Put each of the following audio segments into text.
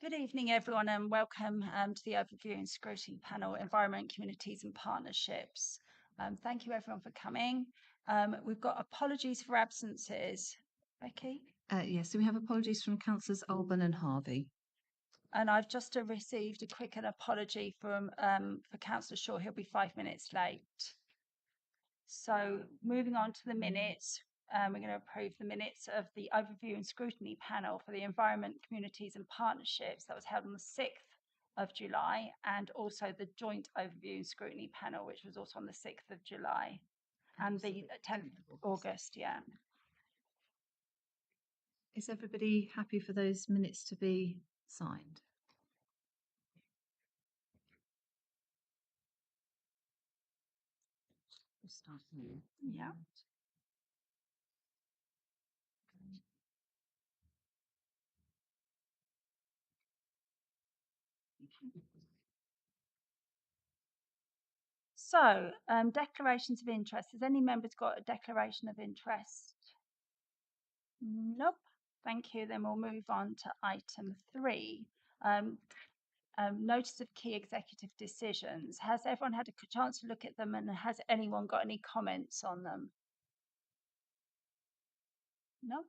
Good evening, everyone, and welcome to the Overview and Scrutiny Panel, Environment, Communities and Partnerships. Thank you, everyone, for coming. We've got apologies for absences. Becky? Yes, so we have apologies from Councillors Alban and Harvey. And I've just received a quick apology for Councillor Shaw. He'll be 5 minutes late. So moving on to the minutes, we're going to approve the minutes of the Overview and Scrutiny Panel for the Environment, Communities and Partnerships that was held on the 6th of July, and also the Joint Overview and Scrutiny Panel, which was also on the 6th of July and the 10th of August, yeah. Is everybody happy for those minutes to be signed? We'll start now. Yeah. So, declarations of interest. Has any members got a declaration of interest? Nope. Thank you. Then we'll move on to item 3. Notice of key executive decisions. Has everyone had a chance to look at them, and has anyone got any comments on them? No?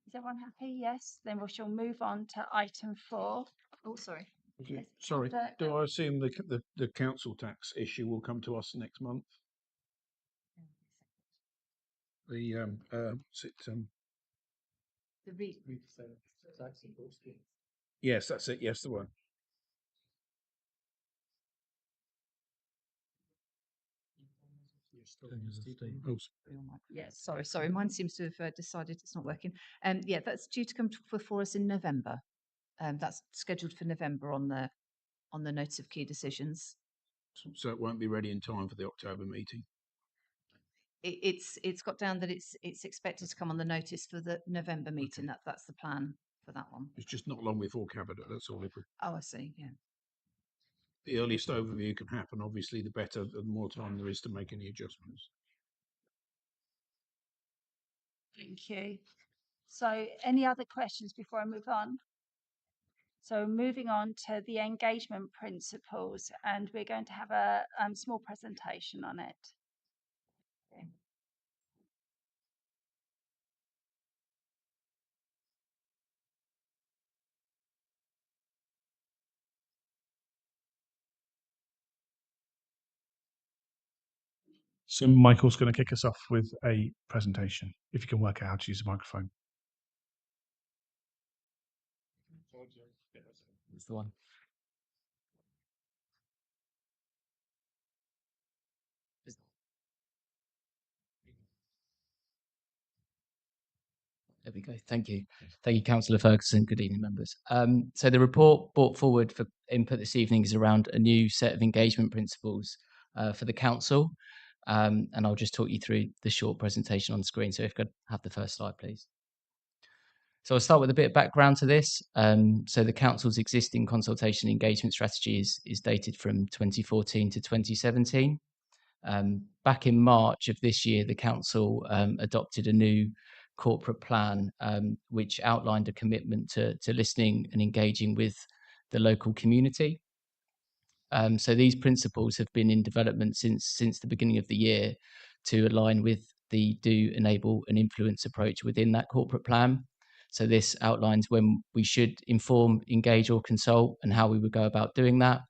Is everyone happy? Yes. Then we shall move on to item 4. Oh, sorry. Yes. Sorry, do I assume the council tax issue will come to us next month? The yes, that's it. Yes, the one. Oh, Yes, sorry. Mine seems to have decided it's not working. Yeah, that's due to come before us in November. That's scheduled for November on the notice of key decisions. so it won't be ready in time for the October meeting. It's got down that it's expected to come on the notice for the November meeting. Okay. That's the plan for that one. It's just not long before cabinet. That's all. Oh, I see. Yeah. The earliest overview can happen, obviously, the better. The more time there is to make any adjustments. Thank you. So, any other questions before I move on? So, moving on to the engagement principles, and we're going to have a small presentation on it. Okay. So Michael's going to kick us off with a presentation, if you can work out how to use a microphone. It's the one. There we go. Thank you. Thank you, Councillor Ferguson. Good evening, members. So the report brought forward for input this evening is around a new set of engagement principles for the council. And I'll just talk you through the short presentation on the screen. So if you could have the first slide, please. So I'll start with a bit of background to this. So the council's existing consultation engagement strategy is dated from 2014 to 2017. Back in March of this year, the council adopted a new corporate plan which outlined a commitment to listening and engaging with the local community. So these principles have been in development since the beginning of the year to align with the do, enable and influence approach within that corporate plan. So this outlines when we should inform, engage or consult and how we would go about doing that.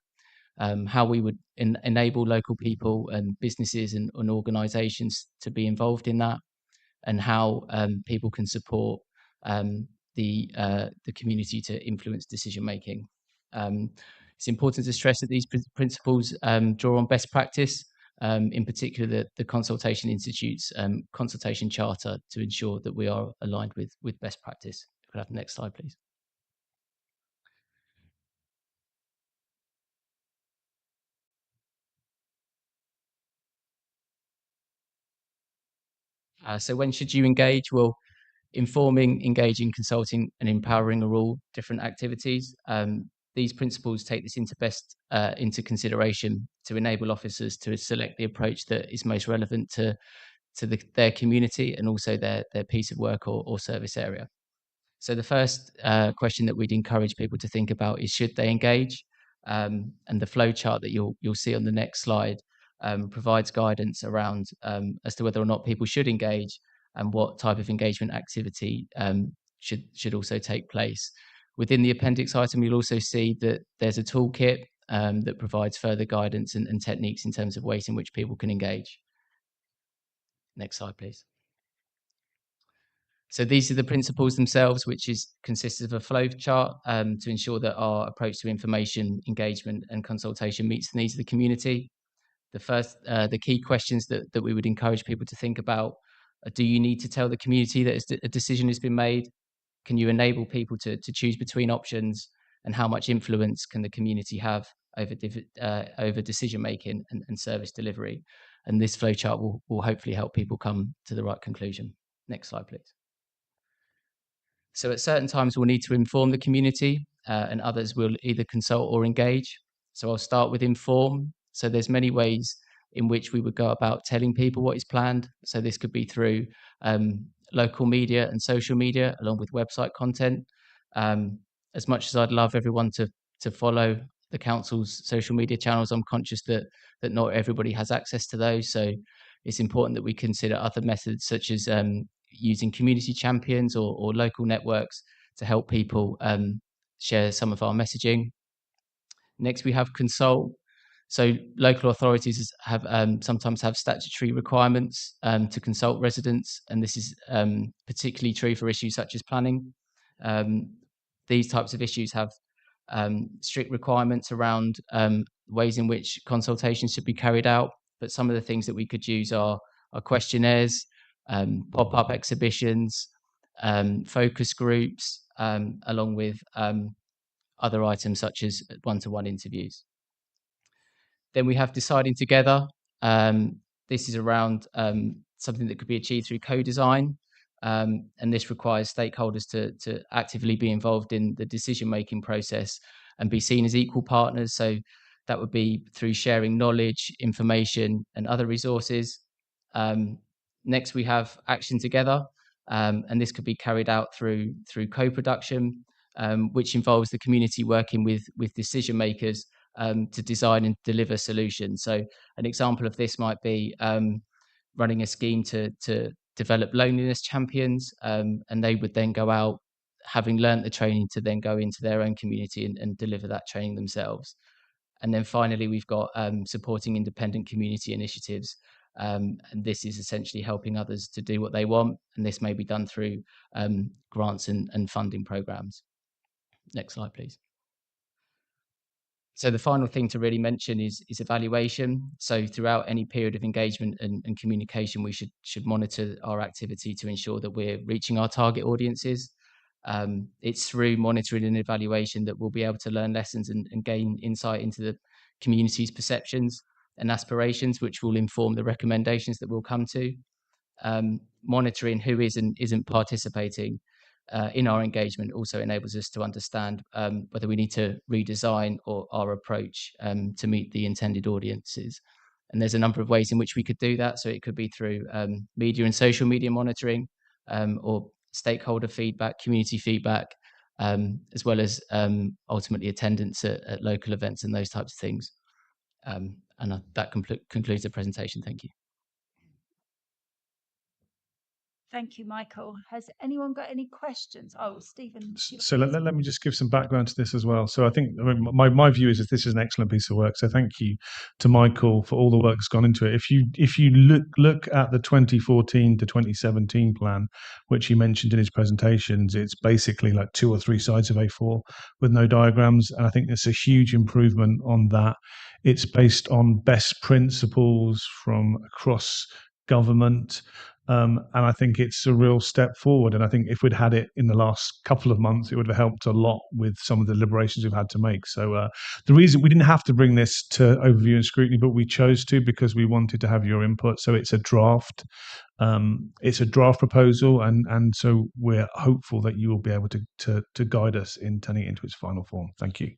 How we would enable local people and businesses and organisations to be involved in that, and how people can support the community to influence decision making. It's important to stress that these principles draw on best practice, in particular the Consultation Institute's consultation charter, to ensure that we are aligned with best practice. If we could have the next slide, please. So when should you engage? Well, informing, engaging, consulting and empowering are all different activities. These principles take this into consideration to enable officers to select the approach that is most relevant to their community and also their piece of work or service area. So the first question that we'd encourage people to think about is, should they engage? And the flow chart that you'll see on the next slide provides guidance around as to whether or not people should engage and what type of engagement activity should also take place. Within the appendix item, you'll also see that there's a toolkit that provides further guidance and techniques in terms of ways in which people can engage. Next slide, please. So these are the principles themselves, which consists of a flow chart to ensure that our approach to information, engagement and consultation meets the needs of the community. The key questions that we would encourage people to think about are: do you need to tell the community that a decision has been made? Can you enable people to choose between options? And how much influence can the community have over decision making and service delivery? And this flowchart will hopefully help people come to the right conclusion. Next slide, please. So at certain times, we'll need to inform the community and others will either consult or engage. So I'll start with inform. So there's many ways in which we would go about telling people what is planned. So this could be through local media and social media, along with website content. As much as I'd love everyone to follow the council's social media channels, I'm conscious that not everybody has access to those. So it's important that we consider other methods, such as using community champions or local networks to help people share some of our messaging. Next, we have consult. So local authorities have sometimes have statutory requirements to consult residents, and this is particularly true for issues such as planning. These types of issues have strict requirements around ways in which consultations should be carried out, but some of the things that we could use are questionnaires, pop-up exhibitions, focus groups, along with other items such as one-to-one interviews. Then we have deciding together. This is around something that could be achieved through co-design, and this requires stakeholders to actively be involved in the decision-making process and be seen as equal partners. So that would be through sharing knowledge, information, and other resources. Next, we have action together, and this could be carried out through co-production, which involves the community working with decision makers to design and deliver solutions. So an example of this might be running a scheme to develop loneliness champions, and they would then go out, having learnt the training, to then go into their own community and deliver that training themselves. And then finally, we've got supporting independent community initiatives. And this is essentially helping others to do what they want. And this may be done through grants and funding programs. Next slide, please. So the final thing to really mention is evaluation. So throughout any period of engagement and communication, we should monitor our activity to ensure that we're reaching our target audiences. It's through monitoring and evaluation that we'll be able to learn lessons and gain insight into the community's perceptions and aspirations, which will inform the recommendations that we'll come to. Monitoring who is and isn't participating in our engagement also enables us to understand whether we need to redesign our approach to meet the intended audiences. And there's a number of ways in which we could do that. So it could be through media and social media monitoring, or stakeholder feedback, community feedback, as well as ultimately attendance at local events and those types of things. And that concludes the presentation. Thank you. Thank you, Michael. Has anyone got any questions? Oh, Stephen. So let me just give some background to this as well. So I think, I mean, my view is that this is an excellent piece of work. So thank you to Michael for all the work that's gone into it. If you look at the 2014 to 2017 plan, which he mentioned in his presentations, it's basically like 2 or 3 sides of A4 with no diagrams. And I think it's a huge improvement on that. It's based on best principles from across government. And I think it's a real step forward. And I think if we'd had it in the last couple of months, it would have helped a lot with some of the deliberations we've had to make. So the reason we didn't have to bring this to overview and scrutiny, but we chose to because we wanted to have your input. So it's a draft. It's a draft proposal, and so we're hopeful that you will be able to guide us in turning it into its final form. Thank you.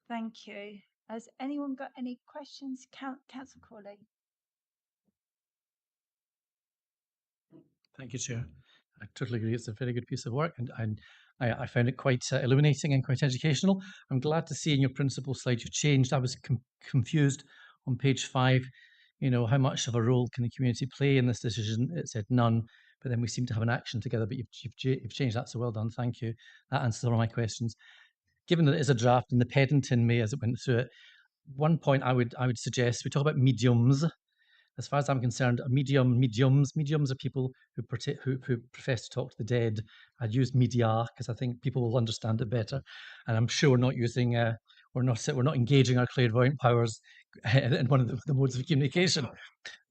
Thank you. Has anyone got any questions? Councillor Crawley. Thank you, Chair. I totally agree. It's a very good piece of work, and I found it quite illuminating and quite educational. I'm glad to see in your principal slide you've changed. I was confused on page 5. How much of a role can the community play in this decision? It said none, but then we seem to have an action together. But you've changed that, so well done. Thank you. That answers all my questions. Given that it is a draft and the pedant in me as it went through it, one point I would suggest we talk about mediums. As far as I'm concerned, mediums are people who profess to talk to the dead. I'd use media because I think people will understand it better, and I'm sure we're not using we're not engaging our clairvoyant powers in one of the modes of communication.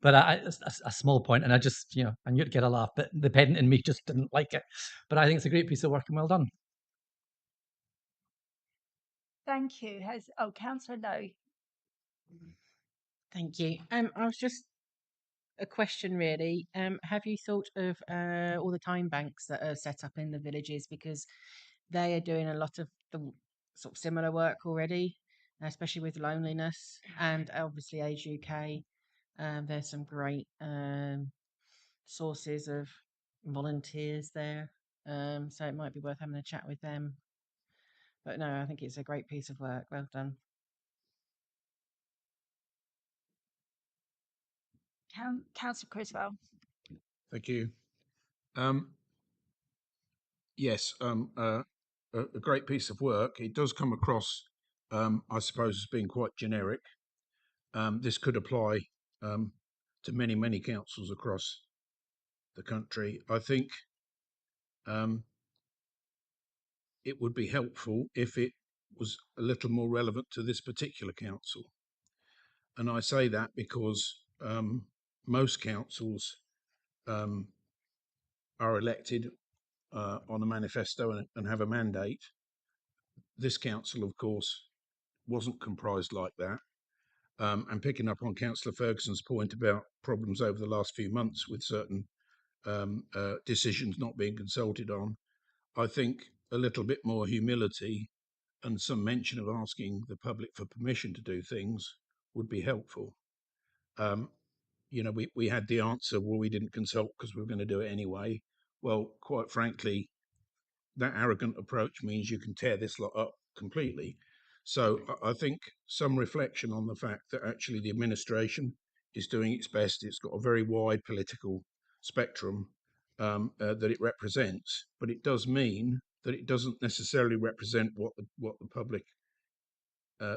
But a small point, and I knew to get a laugh, but the pedant in me just didn't like it. But I think it's a great piece of work and well done. Thank you. Councillor Lowe. Thank you. I was just a question really. Have you thought of all the time banks that are set up in the villages, because they are doing a lot of the sort of similar work already, especially with loneliness, and obviously Age UK. There's some great sources of volunteers there, so it might be worth having a chat with them. But no, I think it's a great piece of work. Well done. Councillor Criswell. Thank you. Yes, a great piece of work. It does come across, I suppose, as being quite generic. This could apply to many councils across the country. I think it would be helpful if it was a little more relevant to this particular council. And I say that because most councils are elected on a manifesto and have a mandate. This council, of course, wasn't comprised like that. And picking up on Councillor Ferguson's point about problems over the last few months with certain decisions not being consulted on, I think a little bit more humility and some mention of asking the public for permission to do things would be helpful. We had the answer, well, we didn't consult because we were going to do it anyway. Well, quite frankly, that arrogant approach means you can tear this lot up completely. So I think some reflection on the fact that actually the administration is doing its best. It's got a very wide political spectrum that it represents, but it does mean that it doesn't necessarily represent what the public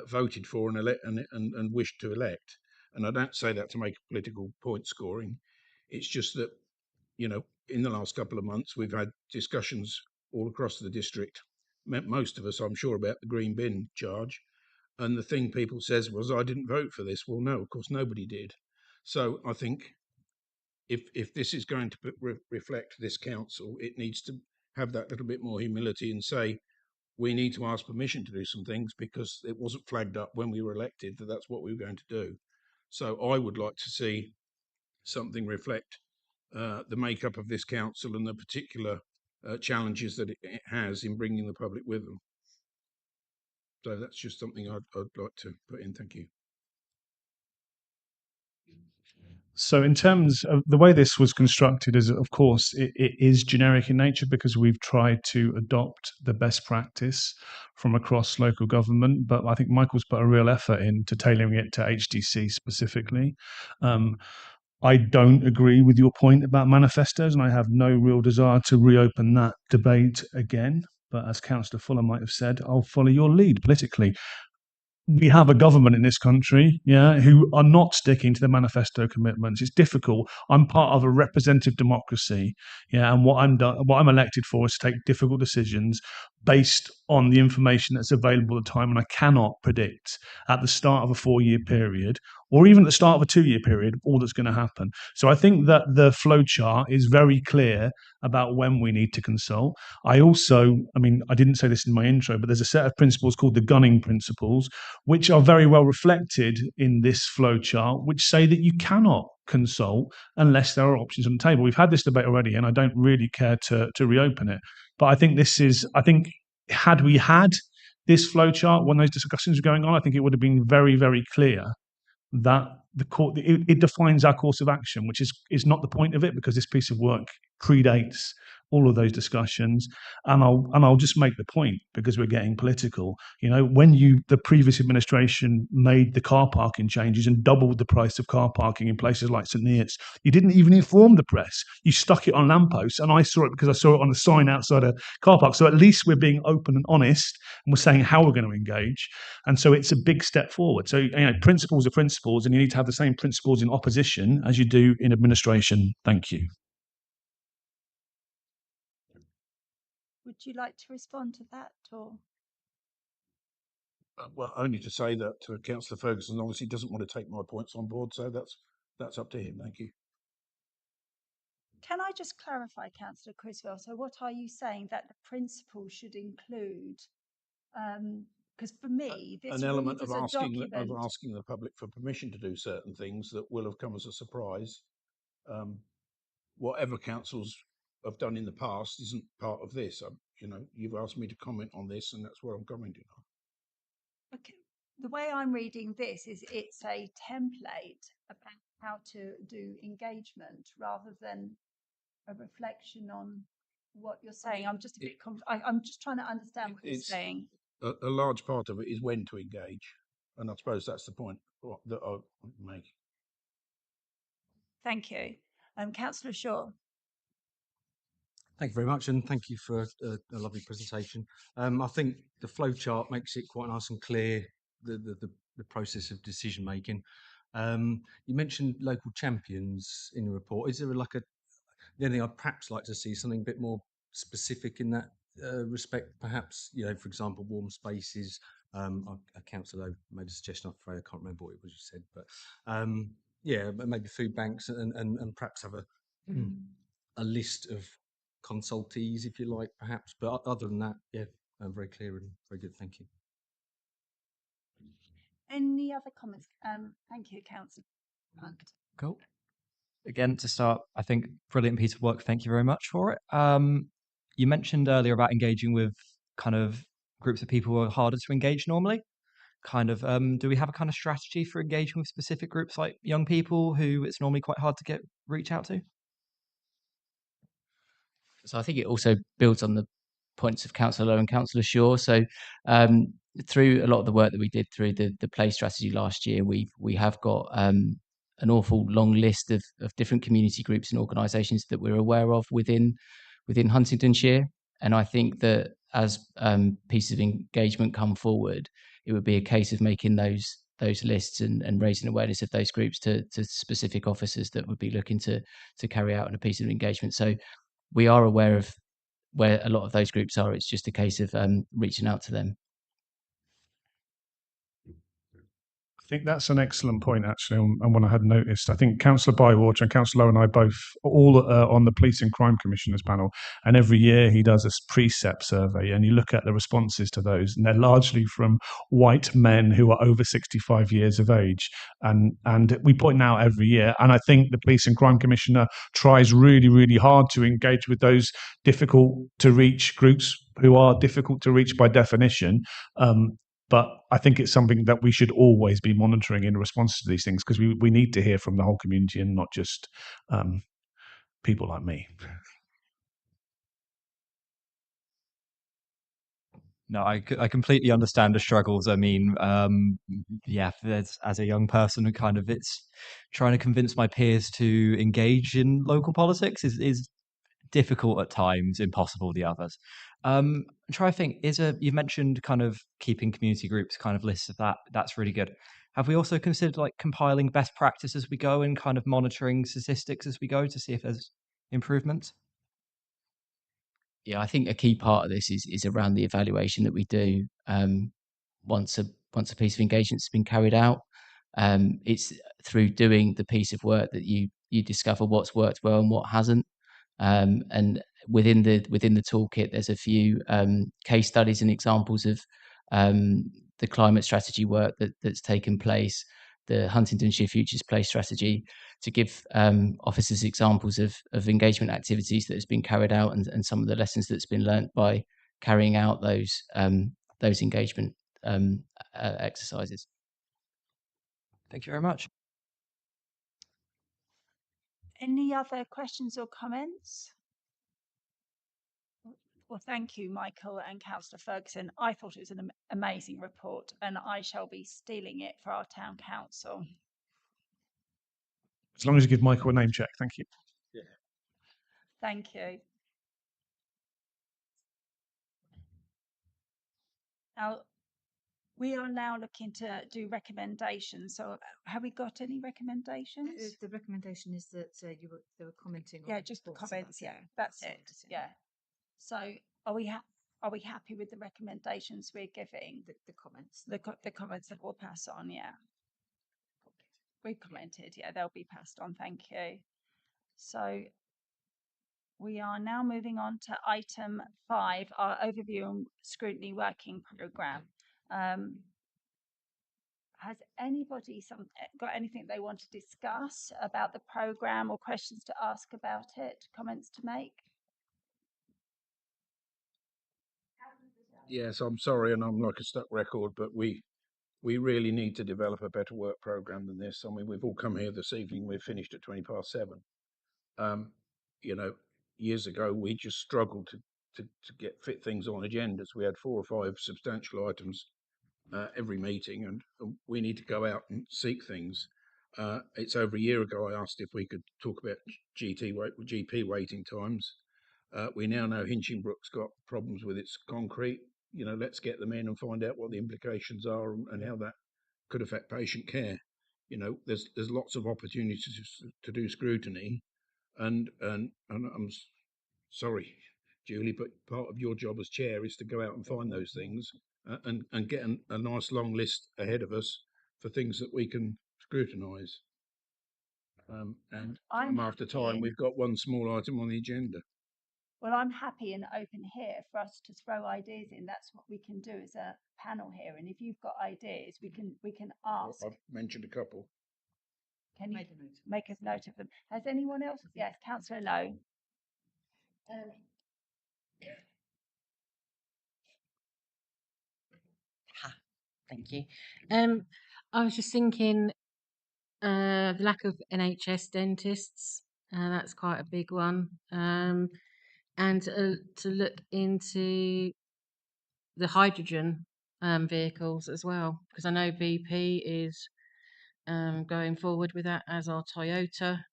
voted for and wished to elect. And I don't say that to make a political point scoring. It's just that, in the last couple of months, we've had discussions all across the district, most of us, I'm sure, about the green bin charge. And the thing people says was, I didn't vote for this. Well, no, of course, nobody did. So I think if this is going to reflect this council, it needs to have that little bit more humility and say, we need to ask permission to do some things because it wasn't flagged up when we were elected that that's what we were going to do. So I would like to see something reflect the makeup of this council and the particular challenges that it has in bringing the public with them. So that's just something I'd like to put in. Thank you. So in terms of the way this was constructed is, of course, it is generic in nature because we've tried to adopt the best practice from across local government. But I think Michael's put a real effort into tailoring it to HDC specifically. I don't agree with your point about manifestos, and I have no real desire to reopen that debate again. But as Councillor Fuller might have said, I'll follow your lead politically. We have a government in this country, who are not sticking to the manifesto commitments. It's difficult. I'm part of a representative democracy, and what I'm elected for is to take difficult decisions based on the information that's available at the time, and I cannot predict at the start of a 4-year period or even at the start of a 2-year period all that's going to happen. So I think that the flowchart is very clear about when we need to consult. I didn't say this in my intro, but there's a set of principles called the gunning principles, which are very well reflected in this flowchart, which say that you cannot consult unless there are options on the table. We've had this debate already, and I don't really care to reopen it. But I think had we had this flowchart when those discussions were going on, I think it would have been very, very clear that it defines our course of action, which is not the point of it, because this piece of work predates all of those discussions, and I'll just make the point, because we're getting political. When the previous administration made the car parking changes and doubled the price of car parking in places like St Neots, you didn't even inform the press. You stuck it on lampposts, and I saw it because I saw it on the sign outside a car park. So at least we're being open and honest, and we're saying how we're going to engage. And so it's a big step forward. So principles are principles, and you need to have the same principles in opposition as you do in administration. Thank you. Would you like to respond to that, or? Well, only to say that Councillor Ferguson obviously doesn't want to take my points on board, so that's up to him. Thank you. Can I just clarify, Councillor Criswell? So what are you saying, that the principle should include? Because for me, this An element reads of as a document. asking the public for permission to do certain things that will have come as a surprise. Whatever councils have done in the past isn't part of this. You've asked me to comment on this, and that's what I'm commenting on. Okay. The way I'm reading this is it's a template about how to do engagement rather than a reflection on what you're saying. I'm just a bit I'm just trying to understand what you're saying. A large part of it is when to engage, and I suppose that's the point that I make. Thank you. Councillor Shaw. Thank you very much, and thank you for a lovely presentation. I think the flow chart makes it quite nice and clear, the process of decision making. You mentioned local champions in the report. Is there the only thing I'd perhaps like to see something a bit more specific in that respect? Perhaps, for example, warm spaces. A councillor made a suggestion. I'm afraid I can't remember what it was you said, but maybe food banks and perhaps have a list of consultees, if you like, perhaps. But other than that, very clear and very good. Thank you. Any other comments? Thank you, Councillor. Cool. Again, to start, I think brilliant piece of work. Thank you very much for it. You mentioned earlier about engaging with kind of groups of people who are harder to engage normally. Do we have a kind of strategy for engaging with specific groups like young people who it's normally quite hard to reach out to? So I think it also builds on the points of Councillor Lowe and Councillor Shaw. So through a lot of the work that we did through the play strategy last year, we have got an awful long list of different community groups and organisations that we're aware of within Huntingdonshire. And I think that as pieces of engagement come forward, it would be a case of making those lists and raising awareness of those groups to specific officers that would be looking to carry out a piece of engagement. So we are aware of where a lot of those groups are. It's just a case of reaching out to them. I think that's an excellent point, actually, and one I had noticed. I think Councillor Bywater and Councillor Lowe and I both all on the Police and Crime Commissioners panel, and every year he does a precept survey, and you look at the responses to those, and they're largely from white men who are over 65 years of age, and we point out every year, and I think the Police and Crime Commissioner tries really, really hard to engage with those difficult to reach groups who are difficult to reach by definition. But I think it's something that we should always be monitoring in response to these things, because we need to hear from the whole community and not just people like me. No, I completely understand the struggles. I mean, as a young person, it's trying to convince my peers to engage in local politics is difficult at times, impossible the others. Try to think, you've mentioned kind of keeping community groups kind of lists of that. That's really good. Have we also considered like compiling best practice as we go and kind of monitoring statistics as we go to see if there's improvements? Yeah, I think a key part of this is around the evaluation that we do once a piece of engagement's been carried out. It's through doing the piece of work that you discover what's worked well and what hasn't. And within the toolkit, there's a few case studies and examples of the climate strategy work that's taken place, the Huntingdonshire Futures Play strategy, to give officers examples of engagement activities that has been carried out and some of the lessons that's been learnt by carrying out those engagement exercises. Thank you very much. Any other questions or comments? Well, thank you, Michael and Councillor Ferguson. I thought it was an amazing report, and I shall be stealing it for our town council. As long as you give Michael a name check, thank you. Thank you. Now, we are now looking to do recommendations. So have we got any recommendations? The recommendation is that they were commenting. Yeah, on just the reports comments. about Yeah, that's all it. that, Yeah. So are we happy with the recommendations we're giving? the comments. The comments that we'll pass on. Yeah. We commented. Yeah, they'll be passed on. Thank you. So we are now moving on to item 5, our overview and scrutiny working programme. Has anybody got anything they want to discuss about the programme or questions to ask about it, comments to make? Yes, I'm sorry, and I'm like a stuck record, but we really need to develop a better work program than this. I mean, we've all come here this evening. We've finished at 7:20. You know, years ago we just struggled to get fit things on agendas. We had 4 or 5 substantial items every meeting, and we need to go out and seek things. It's over a year ago I asked if we could talk about GP waiting times. We now know Hinchinbrook's got problems with its concrete. You know, let's get them in and find out what the implications are and how that could affect patient care. You know, there's lots of opportunities to do scrutiny, and I'm sorry, Julie, but part of your job as chair is to go out and find those things and get a nice long list ahead of us for things that we can scrutinise. And time after time, we've got one small item on the agenda. Well, I'm happy and open here for us to throw ideas in. That's what we can do as a panel here. And if you've got ideas, we can ask. I've mentioned a couple. Can you make a note of them? Has anyone else? Yes, Councillor Lowe. Thank you. I was just thinking the lack of NHS dentists, that's quite a big one. And to look into the hydrogen vehicles as well, because I know BP is going forward with that as our Toyota.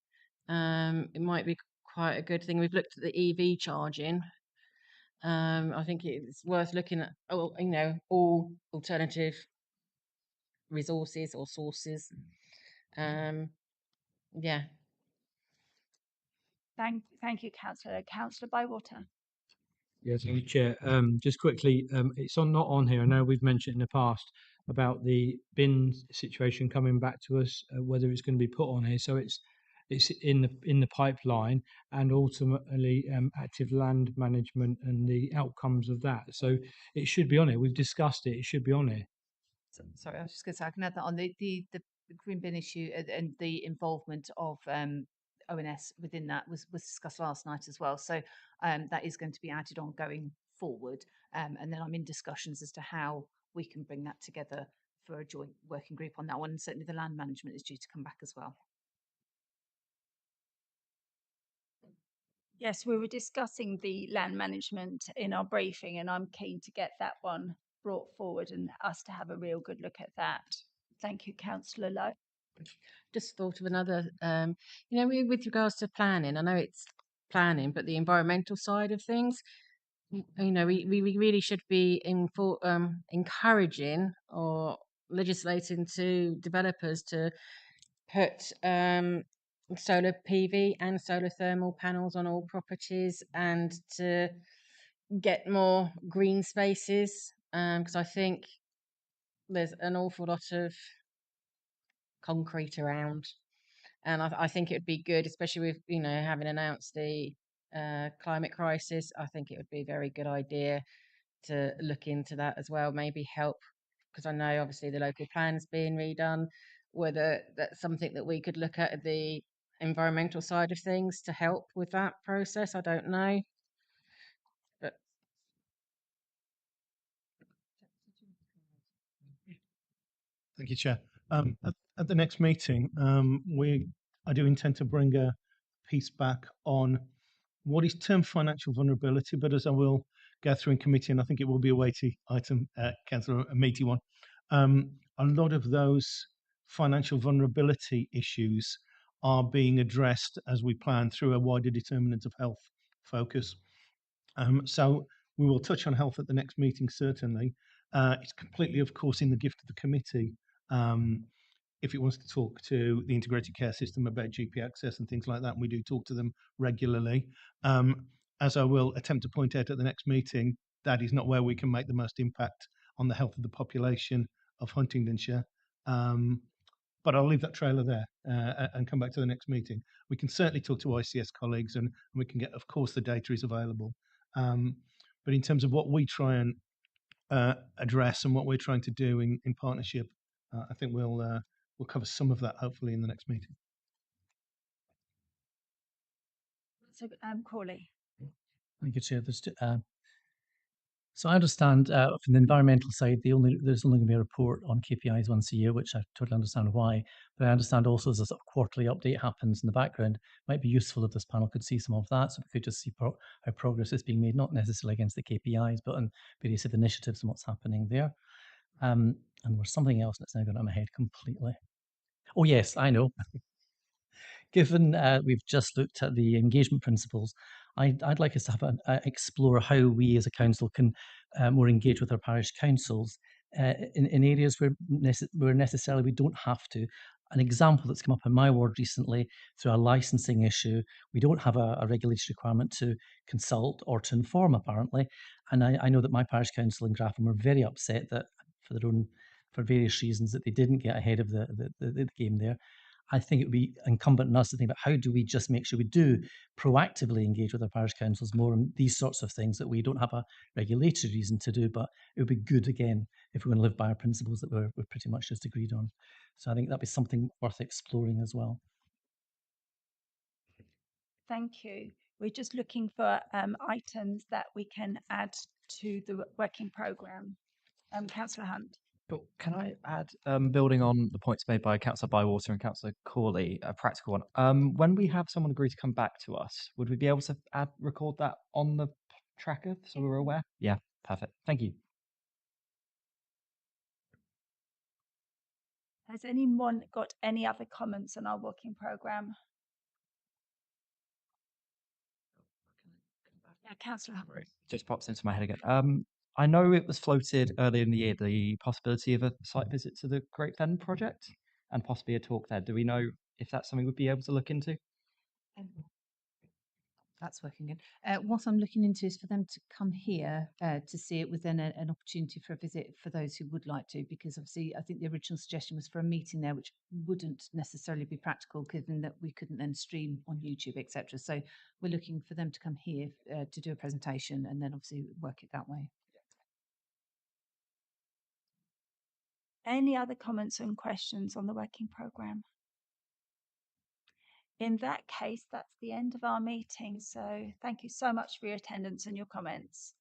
It might be quite a good thing. We've looked at the EV charging. I think it's worth looking at, all alternative resources or sources. Yeah. Thank you, Councillor. Councillor Bywater. Yes, thank you, Chair. Just quickly, it's not on here. I know we've mentioned in the past about the bin situation coming back to us, whether it's going to be put on here. So it's in the pipeline, and ultimately active land management and the outcomes of that. So it should be on here. We've discussed it. It should be on here. Sorry, I was just going to say I can add that on the green bin issue and the involvement of ONS within that was discussed last night as well. So that is going to be added on going forward, and then I'm in discussions as to how we can bring that together for a joint working group on that one. And certainly the land management is due to come back as well. Yes, we were discussing the land management in our briefing, and I'm keen to get that one brought forward and us to have a real good look at that. Thank you, Councillor Lowe. Just thought of another, with regards to planning, I know it's planning, but the environmental side of things, we really should be encouraging or legislating to developers to put solar PV and solar thermal panels on all properties and to get more green spaces, because I think there's an awful lot of concrete around, and I think it would be good, especially with having announced the climate crisis. I think it would be a very good idea to look into that as well, maybe help, because I know obviously the local plan's being redone, whether that's something that we could look at the environmental side of things to help with that process. I don't know, but Thank you, Chair. At the next meeting, I do intend to bring a piece back on what is termed financial vulnerability, but as I will go through in committee, and I think it will be a weighty item, Councillor, a meaty one. A lot of those financial vulnerability issues are being addressed as we plan through a wider determinant of health focus. So we will touch on health at the next meeting, certainly. It's completely, of course, in the gift of the committee. If it wants to talk to the integrated care system about GP access and things like that, and we do talk to them regularly. As I will attempt to point out at the next meeting, that is not where we can make the most impact on the health of the population of Huntingdonshire. But I'll leave that trailer there and come back to the next meeting. We can certainly talk to ICS colleagues, and we can get, of course, the data is available. But in terms of what we try and address and what we're trying to do in partnership, I think we'll cover some of that hopefully in the next meeting. So, Crawley. Thank you, Chair. So I understand from the environmental side, there's only going to be a report on KPIs once a year, which I totally understand why. But I understand also as a sort of quarterly update happens in the background, it might be useful if this panel could see some of that, so we could just see how progress is being made, not necessarily against the KPIs, but on various initiatives and what's happening there. And there was something else that's now gone out of my head completely. Oh yes, I know. Given we've just looked at the engagement principles, I'd like us to have explore how we as a council can more engage with our parish councils in areas where necessarily we don't have to. An example that's come up in my ward recently through a licensing issue, we don't have a regulatory requirement to consult or to inform, apparently. And I know that my parish council in Grafham were very upset that for various reasons that they didn't get ahead of the game there. I think it would be incumbent on us to think about how do we just make sure we do proactively engage with our parish councils more on these sorts of things that we don't have a regulatory reason to do, but it would be good, again, if we're going to live by our principles that we're pretty much just agreed on. So I think that'd be something worth exploring as well. Thank you. We're just looking for items that we can add to the working programme. Councillor Hunt. But can I add, building on the points made by Councillor Bywater and Councillor Corley, a practical one? When we have someone agree to come back to us, would we be able to record that on the tracker so we're aware? Yeah, perfect. Thank you. Has anyone got any other comments on our working programme? Yeah, Councillor Hunt. Just pops into my head again. I know it was floated earlier in the year, the possibility of a site visit to the Great Fen project and possibly a talk there. Do we know if that's something we'd be able to look into? That's working good. What I'm looking into is for them to come here to see it with then an opportunity for a visit for those who would like to, because obviously I think the original suggestion was for a meeting there, which wouldn't necessarily be practical given that we couldn't then stream on YouTube, etc. So we're looking for them to come here to do a presentation and then obviously work it that way. Any other comments and questions on the working programme? In that case, that's the end of our meeting. So thank you so much for your attendance and your comments.